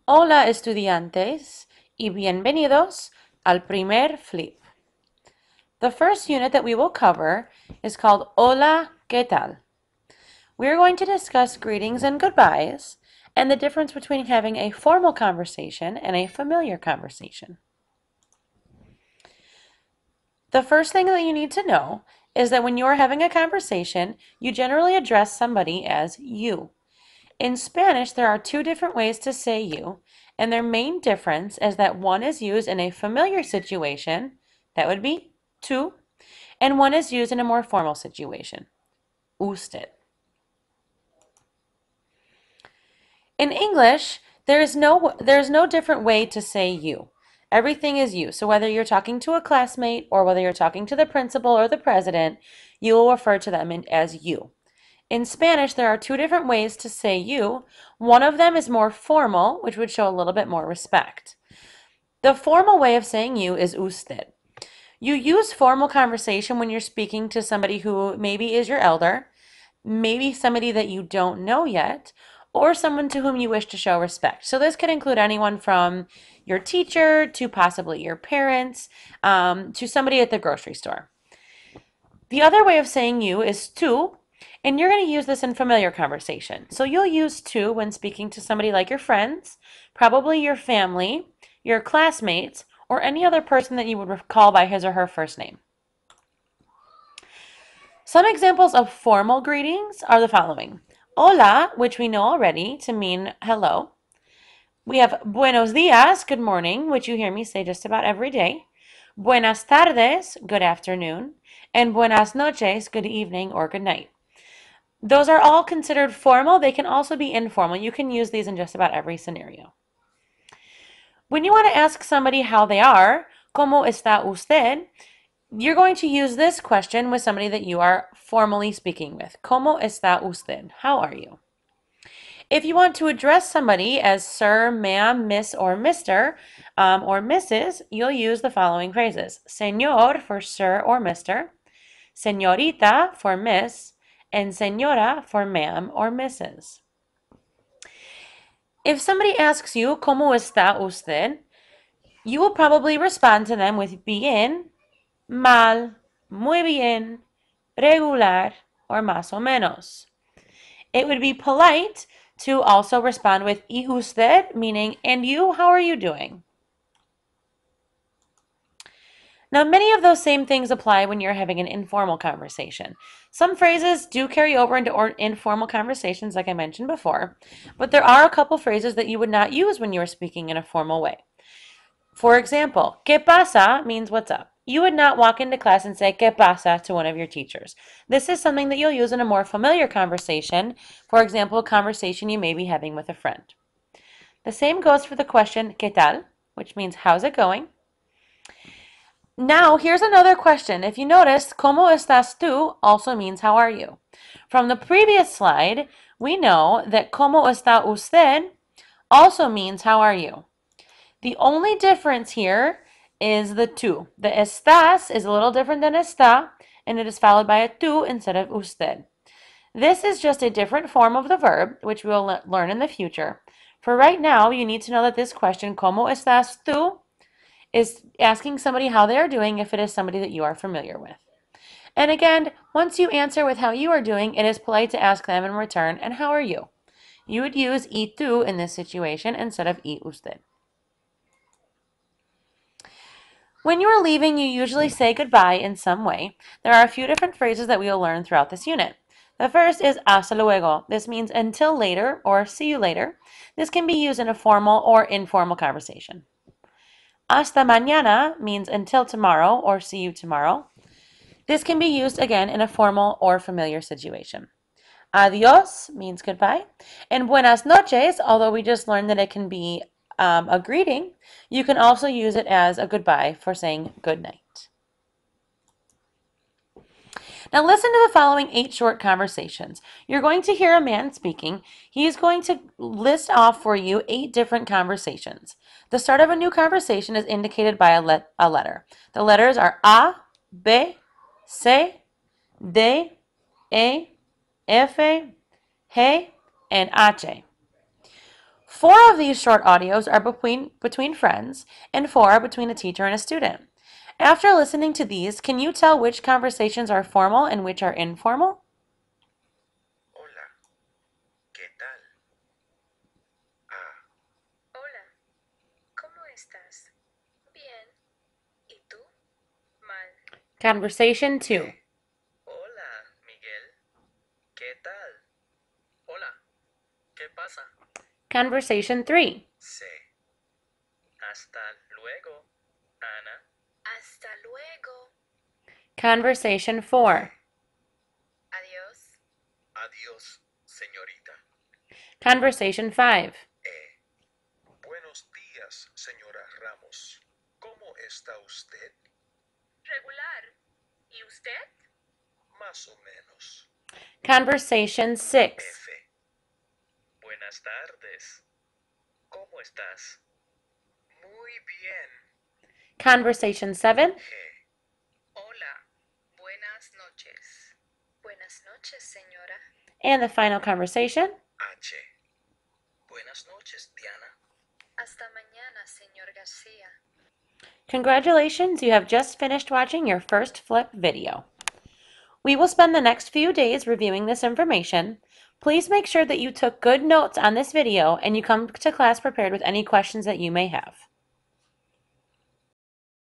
Hola estudiantes y bienvenidos al primer flip. The first unit that we will cover is called Hola, ¿qué tal? We're going to discuss greetings and goodbyes and the difference between having a formal conversation and a familiar conversation. The first thing that you need to know is that when you're having a conversation, you generally address somebody as you. In Spanish, there are two different ways to say you, and their main difference is that one is used in a familiar situation, that would be tú, and one is used in a more formal situation, usted. In English, there is no different way to say you. Everything is you. So whether you're talking to a classmate or whether you're talking to the principal or the president, you will refer to them as you. In Spanish, there are two different ways to say you. One of them is more formal, which would show a little bit more respect. The formal way of saying you is usted. You use formal conversation when you're speaking to somebody who maybe is your elder, maybe somebody that you don't know yet, or someone to whom you wish to show respect. So this could include anyone from your teacher to possibly your parents, to somebody at the grocery store. The other way of saying you is tú, and you're going to use this in familiar conversation. So you'll use tú when speaking to somebody like your friends, probably your family, your classmates, or any other person that you would call by his or her first name. Some examples of formal greetings are the following. Hola, which we know already to mean hello. We have buenos dias, good morning, which you hear me say just about every day. Buenas tardes, good afternoon. And buenas noches, good evening or good night. Those are all considered formal. They can also be informal. You can use these in just about every scenario. When you want to ask somebody how they are, ¿Cómo está usted? You're going to use this question with somebody that you are formally speaking with. ¿Cómo está usted? How are you? If you want to address somebody as sir, ma'am, miss, or mister, or Mrs., you'll use the following phrases. Señor for sir or mister, señorita for miss, and señora for ma'am or Mrs. If somebody asks you, ¿Cómo está usted? You will probably respond to them with bien, mal, muy bien, regular, or más o menos. It would be polite to also respond with y usted, meaning, and you, how are you doing? Now, many of those same things apply when you're having an informal conversation. Some phrases do carry over into informal conversations, like I mentioned before, but there are a couple phrases that you would not use when you are speaking in a formal way. For example, ¿qué pasa? Means what's up. You would not walk into class and say ¿qué pasa? To one of your teachers. This is something that you'll use in a more familiar conversation. For example, a conversation you may be having with a friend. The same goes for the question ¿qué tal? Which means how's it going? Now, here's another question. If you notice, ¿cómo estás tú? Also means how are you? From the previous slide, we know that ¿cómo está usted? Also means how are you? The only difference here is the tú. The estás is a little different than está, and it is followed by a tú instead of usted. This is just a different form of the verb, which we will learn in the future. For right now, you need to know that this question, ¿Cómo estás tú?, is asking somebody how they are doing if it is somebody that you are familiar with. And again, once you answer with how you are doing, it is polite to ask them in return, and how are you? You would use y tú in this situation instead of y usted. When you are leaving, you usually say goodbye in some way. There are a few different phrases that we will learn throughout this unit. The first is hasta luego. This means until later or see you later. This can be used in a formal or informal conversation. Hasta mañana means until tomorrow or see you tomorrow. This can be used again in a formal or familiar situation. Adios means goodbye. And buenas noches, although we just learned that it can be a greeting, you can also use it as a goodbye for saying good night. Now listen to the following 8 short conversations. You're going to hear a man speaking. He's going to list off for you 8 different conversations. The start of a new conversation is indicated by a letter. The letters are A, B, C, D, E, F, G, and H. 4 of these short audios are between friends, and 4 are between a teacher and a student. After listening to these, can you tell which conversations are formal and which are informal? Hola, ¿qué tal? Ah, Hola, ¿cómo estás? Bien. ¿Y tú? Mal. Conversation 2. hola, Miguel. ¿Qué tal? Hola, ¿qué pasa? Conversation 3. C. Hasta luego, Ana. Hasta luego. Conversation 4. Adiós. Adiós, señorita. Conversation 5. Buenos días, señora Ramos. ¿Cómo está usted? Regular. ¿Y usted? Más o menos. Conversation 6. F. Buenas tardes. ¿Cómo estás? Muy bien. Conversation 7. G. Hola. Buenas noches. Buenas noches, señora. And the final conversation. H. Buenas noches, Diana. Hasta mañana, señor García. Congratulations, you have just finished watching your first flip video. We will spend the next few days reviewing this information. Please make sure that you took good notes on this video and you come to class prepared with any questions that you may have.